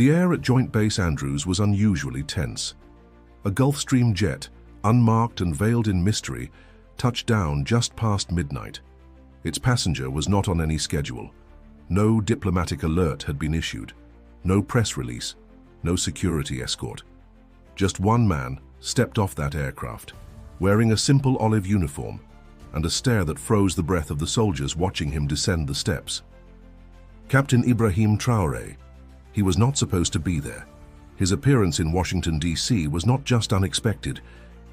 The air at Joint Base Andrews was unusually tense. A Gulfstream jet, unmarked and veiled in mystery, touched down just past midnight. Its passenger was not on any schedule. No diplomatic alert had been issued. No press release. No security escort. Just one man stepped off that aircraft, wearing a simple olive uniform, and a stare that froze the breath of the soldiers watching him descend the steps. Captain Ibrahim Traoré. He was not supposed to be there. His appearance in Washington, D.C. was not just unexpected,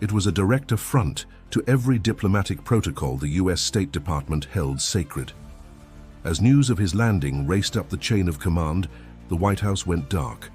it was a direct affront to every diplomatic protocol the U.S. State Department held sacred. As news of his landing raced up the chain of command, the White House went dark.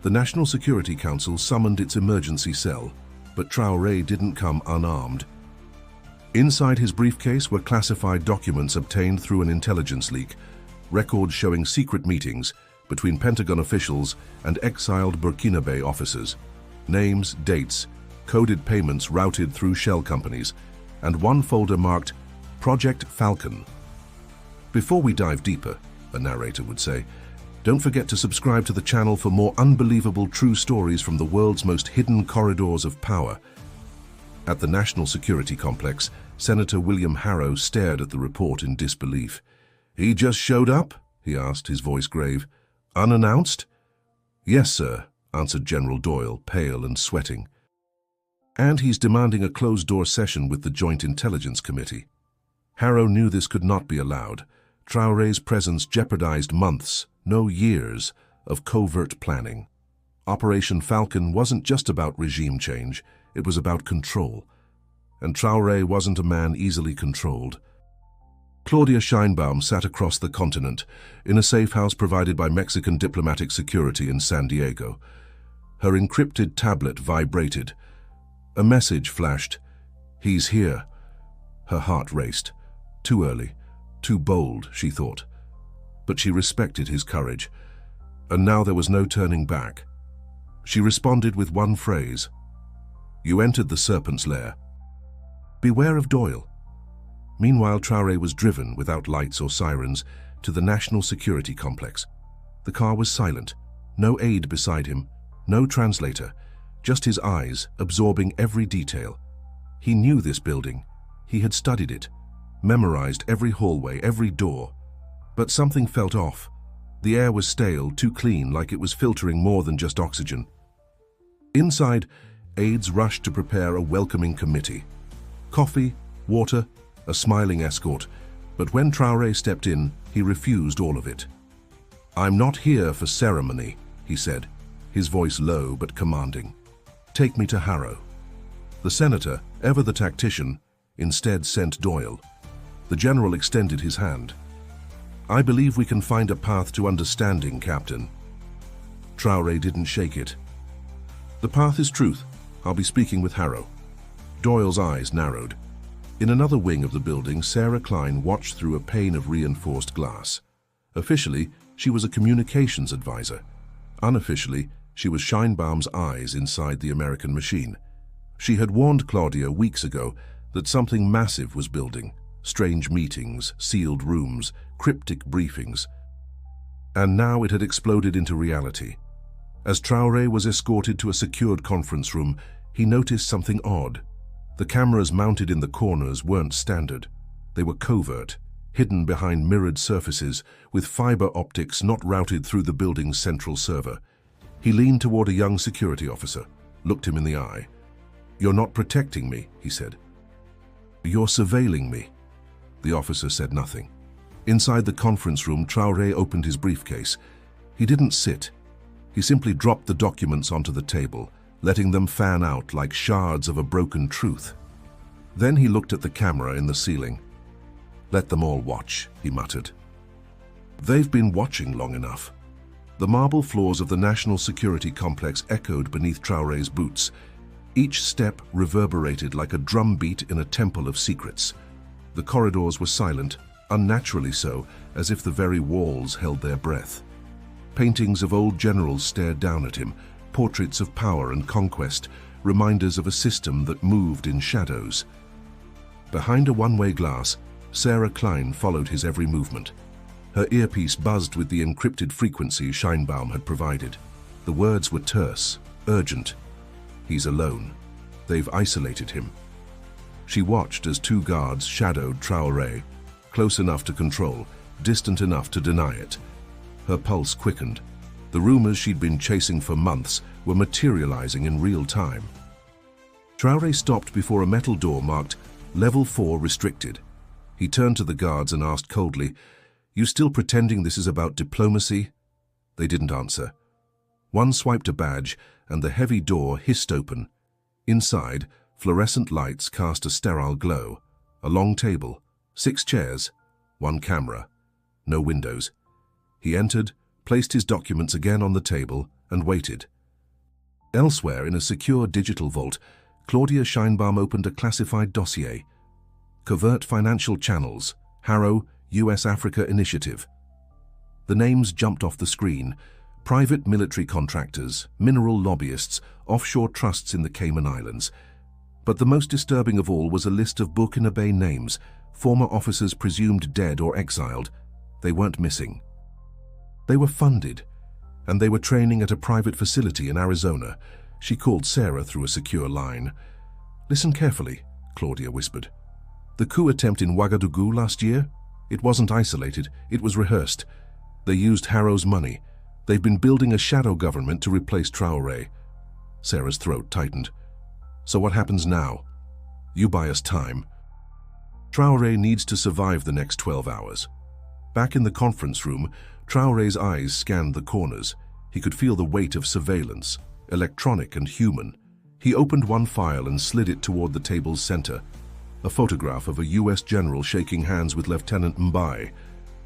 The National Security Council summoned its emergency cell, but Traoré didn't come unarmed. Inside his briefcase were classified documents obtained through an intelligence leak, records showing secret meetings between Pentagon officials and exiled Burkinabe officers, names, dates, coded payments routed through shell companies, and one folder marked Project Falcon. Before we dive deeper, a narrator would say, don't forget to subscribe to the channel for more unbelievable true stories from the world's most hidden corridors of power. At the National Security Complex, Senator William Harrow stared at the report in disbelief. "He just showed up?" he asked, his voice grave. "Unannounced?" "Yes, sir," answered General Doyle, pale and sweating. "And he's demanding a closed-door session with the Joint Intelligence Committee." Harrow knew this could not be allowed. Traoré's presence jeopardized months, no years, of covert planning. Operation Falcon wasn't just about regime change, it was about control. And Traoré wasn't a man easily controlled. Claudia Scheinbaum sat across the continent, in a safe house provided by Mexican diplomatic security in San Diego. Her encrypted tablet vibrated. A message flashed. "He's here." Her heart raced. Too early, too bold, she thought. But she respected his courage. And now there was no turning back. She responded with one phrase. "You entered the serpent's lair. Beware of Doyle." Meanwhile, Traoré was driven, without lights or sirens, to the National Security Complex. The car was silent. No aide beside him, no translator, just his eyes absorbing every detail. He knew this building. He had studied it, memorized every hallway, every door. But something felt off. The air was stale, too clean, like it was filtering more than just oxygen. Inside, aides rushed to prepare a welcoming committee. Coffee, water, a smiling escort. But when Traoré stepped in, he refused all of it. "I'm not here for ceremony," he said, his voice low but commanding. "Take me to Harrow." The senator, ever the tactician, instead sent Doyle. The general extended his hand. "I believe we can find a path to understanding, Captain." Traoré didn't shake it. "The path is truth. I'll be speaking with Harrow." Doyle's eyes narrowed. In another wing of the building, Sarah Klein watched through a pane of reinforced glass. Officially, she was a communications advisor. Unofficially, she was Scheinbaum's eyes inside the American machine. She had warned Claudia weeks ago that something massive was building. Strange meetings, sealed rooms, cryptic briefings. And now it had exploded into reality. As Traoré was escorted to a secured conference room, he noticed something odd. The cameras mounted in the corners weren't standard. They were covert, hidden behind mirrored surfaces, with fiber optics not routed through the building's central server. He leaned toward a young security officer, looked him in the eye. "You're not protecting me," he said. "You're surveilling me." The officer said nothing. Inside the conference room, Traoré opened his briefcase. He didn't sit. He simply dropped the documents onto the table, letting them fan out like shards of a broken truth. Then he looked at the camera in the ceiling. "Let them all watch," he muttered. They've been watching long enough. The marble floors of the National Security Complex echoed beneath Traoré's boots. Each step reverberated like a drumbeat in a temple of secrets. The corridors were silent, unnaturally so, as if the very walls held their breath. Paintings of old generals stared down at him, portraits of power and conquest, reminders of a system that moved in shadows. Behind a one-way glass, Sarah Klein followed his every movement. Her earpiece buzzed with the encrypted frequency Scheinbaum had provided. The words were terse, urgent. He's alone. They've isolated him. She watched as two guards shadowed Traoré, close enough to control, distant enough to deny it. Her pulse quickened. The rumors she'd been chasing for months were materializing in real time. Traoré stopped before a metal door marked Level 4 Restricted. He turned to the guards and asked coldly, "You still pretending this is about diplomacy?" They didn't answer. One swiped a badge, and the heavy door hissed open. Inside, fluorescent lights cast a sterile glow. A long table, 6 chairs, 1 camera, no windows. He entered, placed his documents again on the table, and waited. Elsewhere, in a secure digital vault, Claudia Scheinbaum opened a classified dossier. Covert Financial Channels, Harrow, US-Africa Initiative. The names jumped off the screen. Private military contractors, mineral lobbyists, offshore trusts in the Cayman Islands. But the most disturbing of all was a list of Burkina Faso names, former officers presumed dead or exiled. They weren't missing. They were funded, and they were training at a private facility in Arizona. She called Sarah through a secure line. "Listen carefully," Claudia whispered. "The coup attempt in Ouagadougou last year? It wasn't isolated, it was rehearsed. They used Harrow's money. They've been building a shadow government to replace Traoré." Sarah's throat tightened. "So what happens now? You buy us time. Traoré needs to survive the next 12 hours. Back in the conference room, Traoré's eyes scanned the corners. He could feel the weight of surveillance, electronic and human. He opened one file and slid it toward the table's center. A photograph of a US general shaking hands with Lieutenant Mbai,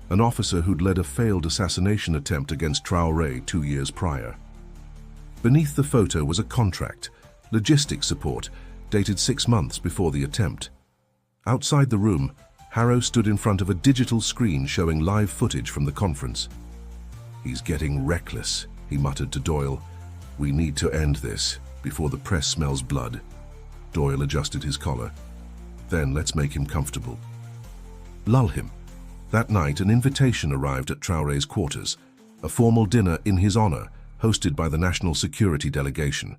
an officer who'd led a failed assassination attempt against Traoré 2 years prior. Beneath the photo was a contract, logistics support, dated 6 months before the attempt. Outside the room, Harrow stood in front of a digital screen showing live footage from the conference. "He's getting reckless," he muttered to Doyle. "We need to end this, before the press smells blood." Doyle adjusted his collar. "Then let's make him comfortable. Lull him." That night, an invitation arrived at Traoré's quarters, a formal dinner in his honor, hosted by the National Security Delegation.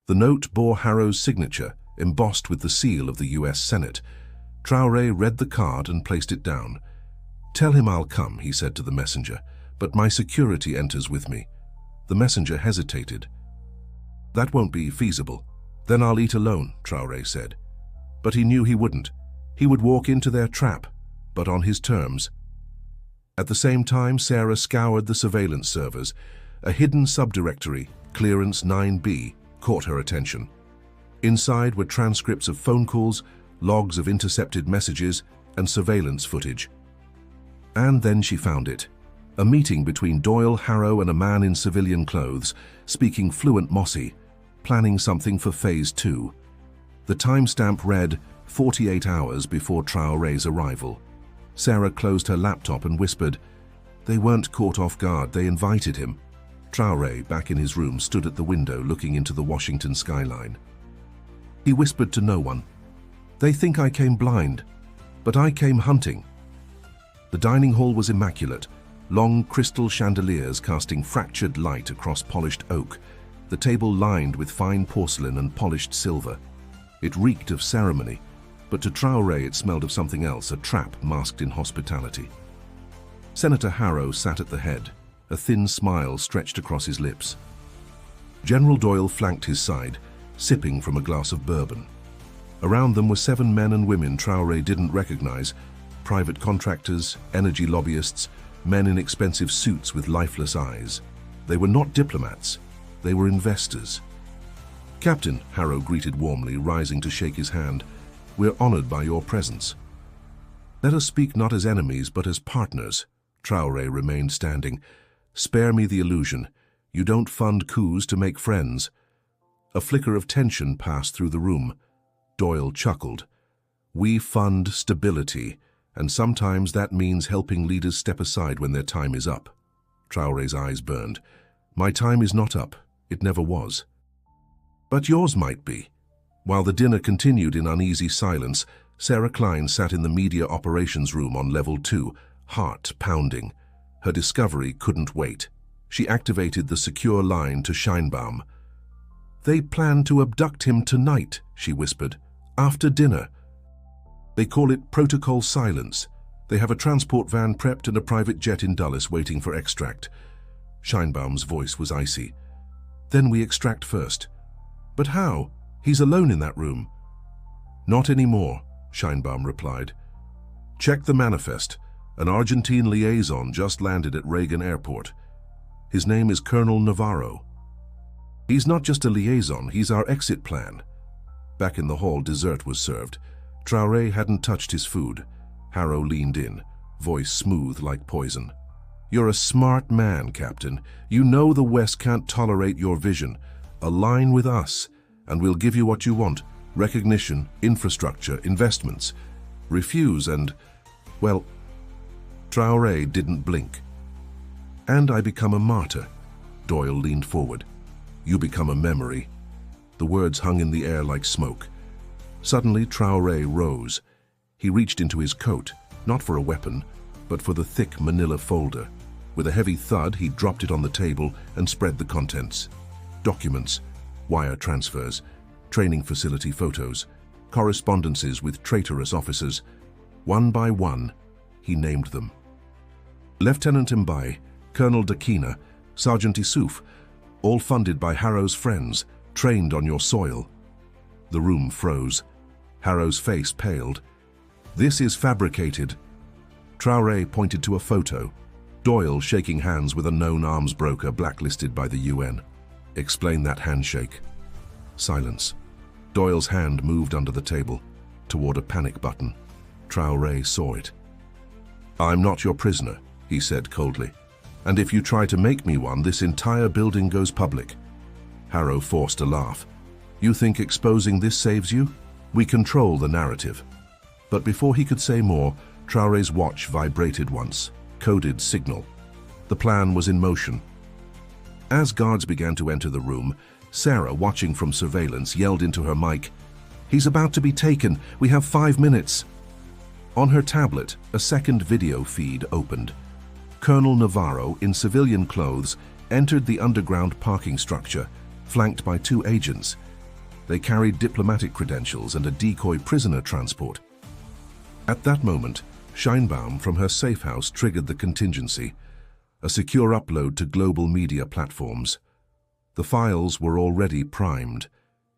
The note bore Harrow's signature, embossed with the seal of the US Senate. Traoré read the card and placed it down. "Tell him I'll come," he said to the messenger, "but my security enters with me." The messenger hesitated. "That won't be feasible. Then I'll eat alone," Traoré said. But he knew he wouldn't. He would walk into their trap, but on his terms. At the same time, Sarah scoured the surveillance servers. A hidden subdirectory, Clearance 9B, caught her attention. Inside were transcripts of phone calls, logs of intercepted messages, and surveillance footage. And then she found it. A meeting between Doyle, Harrow, and a man in civilian clothes, speaking fluent Mossi, planning something for Phase 2. The timestamp read 48 hours before Traoré's arrival. Sarah closed her laptop and whispered, "They weren't caught off guard, they invited him." Traoré, back in his room, stood at the window looking into the Washington skyline. He whispered to no one, "They think I came blind, but I came hunting." The dining hall was immaculate, long crystal chandeliers casting fractured light across polished oak, the table lined with fine porcelain and polished silver. It reeked of ceremony, but to Traoré it smelled of something else, a trap masked in hospitality. Senator Harrow sat at the head, a thin smile stretched across his lips. General Doyle flanked his side, sipping from a glass of bourbon. Around them were 7 men and women Traoré didn't recognize, private contractors, energy lobbyists, men in expensive suits with lifeless eyes. They were not diplomats, they were investors. "Captain," Harrow greeted warmly, rising to shake his hand, "we're honored by your presence." "Let us speak not as enemies, but as partners." Traoré remained standing. "Spare me the illusion. You don't fund coups to make friends." A flicker of tension passed through the room. Doyle chuckled. "We fund stability, and sometimes that means helping leaders step aside when their time is up." Traoré's eyes burned. "My time is not up. It never was." "But yours might be." While the dinner continued in uneasy silence, Sarah Klein sat in the media operations room on level 2, heart pounding. Her discovery couldn't wait. She activated the secure line to Scheinbaum. "They plan to abduct him tonight," she whispered. "After dinner. They call it Protocol Silence. They have a transport van prepped and a private jet in Dulles waiting for extract." Scheinbaum's voice was icy. "Then we extract first." "But how? He's alone in that room." "Not anymore," Scheinbaum replied. "Check the manifest. An Argentine liaison just landed at Reagan Airport. His name is Colonel Navarro. He's not just a liaison, he's our exit plan." Back in the hall, dessert was served. Traoré hadn't touched his food. Harrow leaned in, voice smooth like poison. "You're a smart man, Captain. You know the West can't tolerate your vision. Align with us, and we'll give you what you want. Recognition, infrastructure, investments. Refuse and, well..." Traoré didn't blink. "And I become a martyr." Doyle leaned forward. "You become a memory." The words hung in the air like smoke. Suddenly, Traoré rose. He reached into his coat, not for a weapon, but for the thick manila folder. With a heavy thud, he dropped it on the table and spread the contents. Documents, wire transfers, training facility photos, correspondences with traitorous officers. One by one, he named them. Lieutenant Mbai, Colonel Dakina, Sergeant Issouf, all funded by Harrow's friends, trained on your soil. The room froze. Harrow's face paled. "This is fabricated." Traoré pointed to a photo. Doyle shaking hands with a known arms broker blacklisted by the UN. "Explain that handshake." Silence. Doyle's hand moved under the table, toward a panic button. Traoré saw it. "I'm not your prisoner," he said coldly. "And if you try to make me one, this entire building goes public." Harrow forced a laugh. "You think exposing this saves you? We control the narrative." But before he could say more, Traoré's watch vibrated once. Coded signal. The plan was in motion. As guards began to enter the room, Sarah, watching from surveillance, yelled into her mic, "He's about to be taken. We have 5 minutes." On her tablet, a second video feed opened. Colonel Navarro, in civilian clothes, entered the underground parking structure, flanked by 2 agents. They carried diplomatic credentials and a decoy prisoner transport. At that moment, Scheinbaum from her safe house triggered the contingency, a secure upload to global media platforms. The files were already primed.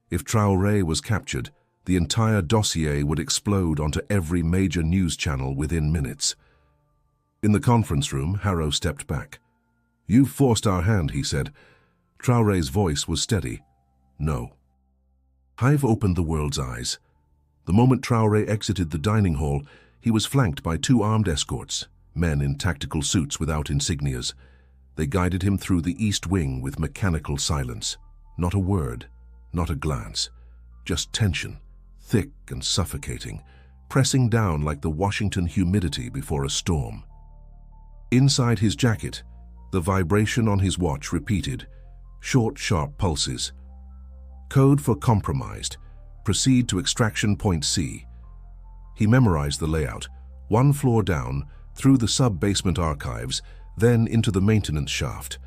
If Traoré was captured, the entire dossier would explode onto every major news channel within minutes. In the conference room, Harrow stepped back. "You've forced our hand," he said. Traoré's voice was steady. "No." I've opened the world's eyes. The moment Traoré exited the dining hall, he was flanked by 2 armed escorts, men in tactical suits without insignias. They guided him through the east wing with mechanical silence. Not a word, not a glance. Just tension, thick and suffocating, pressing down like the Washington humidity before a storm. Inside his jacket, the vibration on his watch repeated, short, sharp pulses. Code for compromised. Proceed to extraction point C. He memorized the layout, 1 floor down, through the sub-basement archives, then into the maintenance shaft.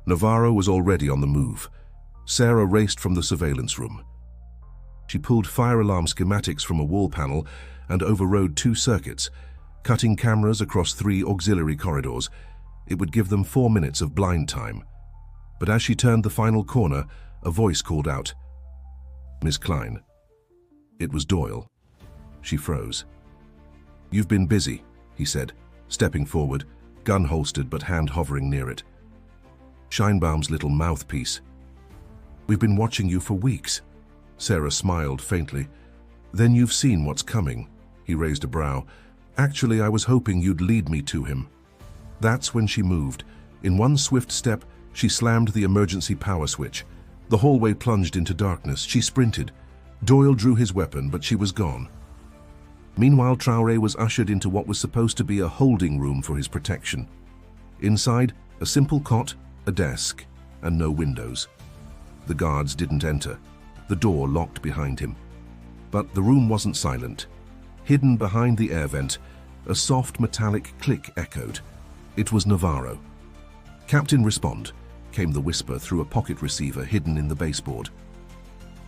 Navarro was already on the move. Sarah raced from the surveillance room. She pulled fire alarm schematics from a wall panel and overrode 2 circuits, cutting cameras across 3 auxiliary corridors. It would give them 4 minutes of blind time. But as she turned the final corner, a voice called out, "Miss Klein." It was Doyle. She froze. "You've been busy," he said, stepping forward, gun holstered but hand hovering near it. Scheinbaum's little mouthpiece. "We've been watching you for weeks." Sarah smiled faintly. "Then you've seen what's coming." He raised a brow. "Actually, I was hoping you'd lead me to him." That's when she moved. In one swift step, she slammed the emergency power switch. The hallway plunged into darkness. She sprinted. Doyle drew his weapon, but she was gone. Meanwhile, Traoré was ushered into what was supposed to be a holding room for his protection. Inside, a simple cot, a desk, and no windows. The guards didn't enter. The door locked behind him. But the room wasn't silent. Hidden behind the air vent, a soft metallic click echoed. It was Navarro. "Captain, respond," came the whisper through a pocket receiver hidden in the baseboard.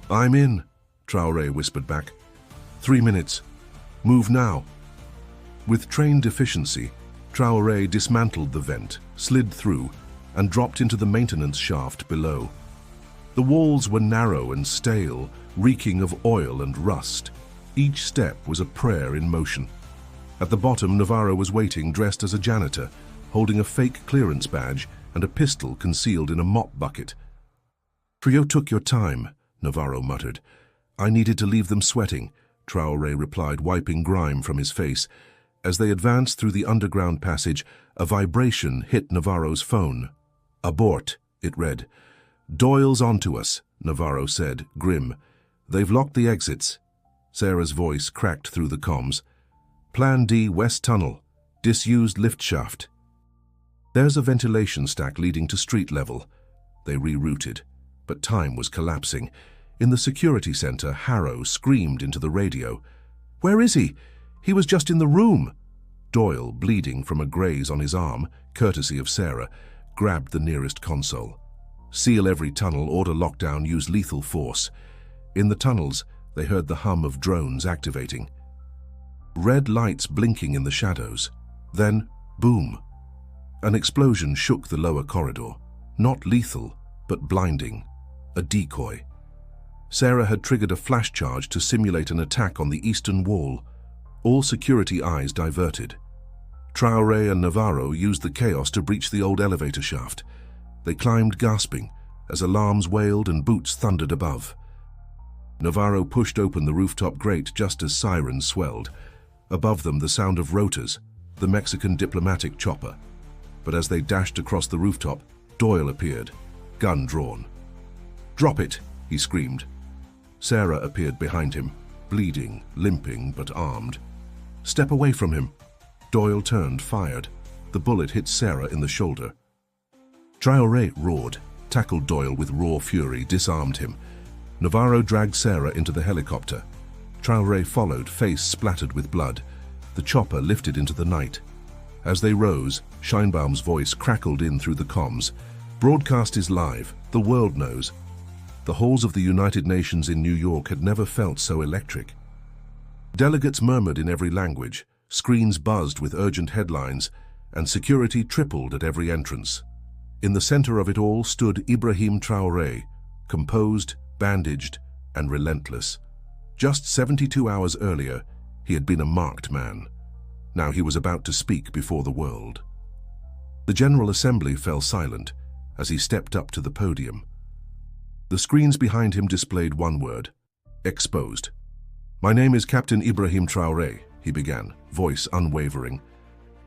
"I'm in," Traoré whispered back. "3 minutes. Move now." With trained efficiency, Traoré dismantled the vent, slid through, and dropped into the maintenance shaft below. The walls were narrow and stale, reeking of oil and rust. Each step was a prayer in motion. At the bottom, Navarro was waiting, dressed as a janitor, holding a fake clearance badge and a pistol concealed in a mop bucket. "Trio took your time," Navarro muttered. "I needed to leave them sweating," Traoré replied, wiping grime from his face. As they advanced through the underground passage, a vibration hit Navarro's phone. "Abort," it read. "Doyle's onto us," Navarro said, grim. "They've locked the exits." Sarah's voice cracked through the comms. "Plan D, West Tunnel. Disused lift shaft." "There's a ventilation stack leading to street level." They rerouted, but time was collapsing. In the security center, Harrow screamed into the radio. "Where is he? He was just in the room." Doyle, bleeding from a graze on his arm, courtesy of Sarah, grabbed the nearest console. "Seal every tunnel, order lockdown, use lethal force." In the tunnels, they heard the hum of drones activating. Red lights blinking in the shadows. Then, boom. An explosion shook the lower corridor. Not lethal, but blinding. A decoy. Sarah had triggered a flash charge to simulate an attack on the eastern wall. All security eyes diverted. Traoré and Navarro used the chaos to breach the old elevator shaft. They climbed gasping as alarms wailed and boots thundered above. Navarro pushed open the rooftop grate just as sirens swelled. Above them, the sound of rotors, the Mexican diplomatic chopper. But as they dashed across the rooftop, Doyle appeared, gun drawn. "Drop it," he screamed. Sarah appeared behind him, bleeding, limping, but armed. "Step away from him." Doyle turned, fired. The bullet hit Sarah in the shoulder. Traoré roared, tackled Doyle with raw fury, disarmed him. Navarro dragged Sarah into the helicopter. Traoré followed, face splattered with blood. The chopper lifted into the night. As they rose, Scheinbaum's voice crackled in through the comms. "Broadcast is live. The world knows." The halls of the United Nations in New York had never felt so electric. Delegates murmured in every language, screens buzzed with urgent headlines, and security tripled at every entrance. In the center of it all stood Ibrahim Traoré, composed, bandaged, and relentless. Just 72 hours earlier, he had been a marked man. Now he was about to speak before the world. The General Assembly fell silent as he stepped up to the podium. The screens behind him displayed one word: exposed. "My name is Captain Ibrahim Traoré," he began, voice unwavering.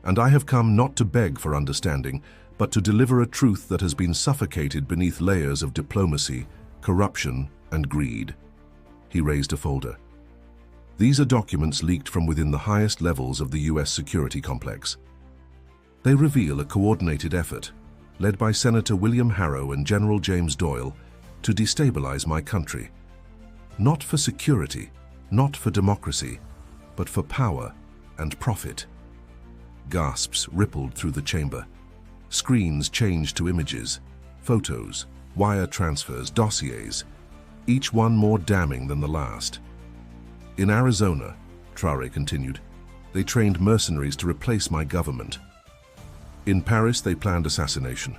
"And I have come not to beg for understanding, but to deliver a truth that has been suffocated beneath layers of diplomacy, corruption, and greed." He raised a folder. "These are documents leaked from within the highest levels of the US security complex. They reveal a coordinated effort, led by Senator William Harrow and General James Doyle, to destabilize my country. Not for security, not for democracy, but for power and profit." Gasps rippled through the chamber. Screens changed to images, photos, wire transfers, dossiers, each one more damning than the last. "In Arizona," Traoré continued, "they trained mercenaries to replace my government. In Paris, they planned assassination.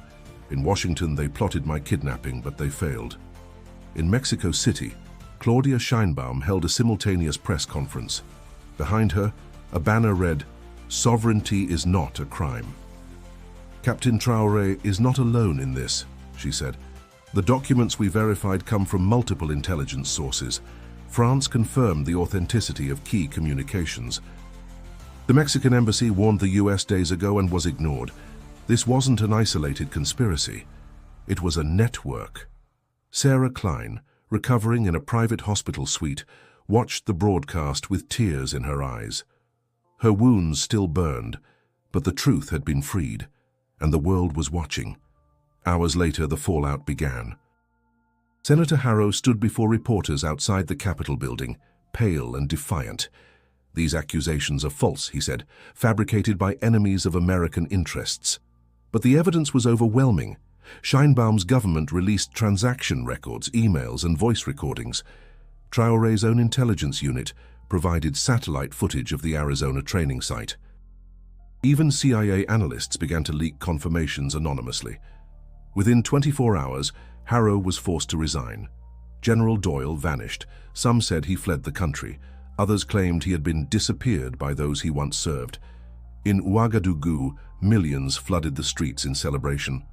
In Washington, they plotted my kidnapping, but they failed. In Mexico City, Claudia Scheinbaum held a simultaneous press conference. Behind her, a banner read, "Sovereignty is not a crime." "Captain Traoré is not alone in this," she said. "The documents we verified come from multiple intelligence sources. France confirmed the authenticity of key communications. The Mexican embassy warned the US days ago and was ignored. This wasn't an isolated conspiracy. It was a network." Sarah Klein, recovering in a private hospital suite, watched the broadcast with tears in her eyes. Her wounds still burned, but the truth had been freed, and the world was watching. Hours later, the fallout began. Senator Harrow stood before reporters outside the Capitol building, pale and defiant. "These accusations are false," he said, "fabricated by enemies of American interests." But the evidence was overwhelming. Scheinbaum's government released transaction records, emails, and voice recordings. Traoré's own intelligence unit provided satellite footage of the Arizona training site. Even CIA analysts began to leak confirmations anonymously. Within 24 hours, Harrow was forced to resign. General Doyle vanished. Some said he fled the country. Others claimed he had been disappeared by those he once served. In Ouagadougou, millions flooded the streets in celebration.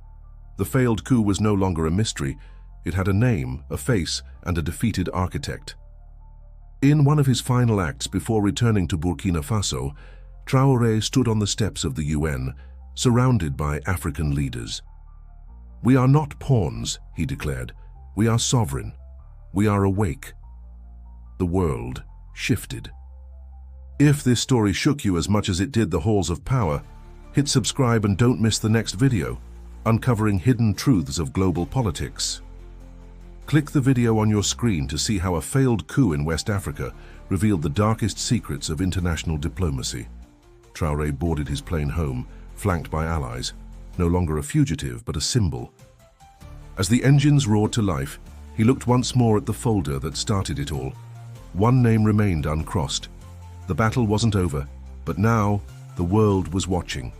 The failed coup was no longer a mystery. It had a name, a face, and a defeated architect. In one of his final acts before returning to Burkina Faso, Traoré stood on the steps of the UN, surrounded by African leaders. "We are not pawns," he declared. "We are sovereign. We are awake." The world shifted. If this story shook you as much as it did the halls of power, hit subscribe and don't miss the next video, uncovering hidden truths of global politics. Click the video on your screen to see how a failed coup in West Africa revealed the darkest secrets of international diplomacy. Traoré boarded his plane home, flanked by allies, no longer a fugitive but a symbol. As the engines roared to life, he looked once more at the folder that started it all. One name remained uncrossed. The battle wasn't over, but now the world was watching.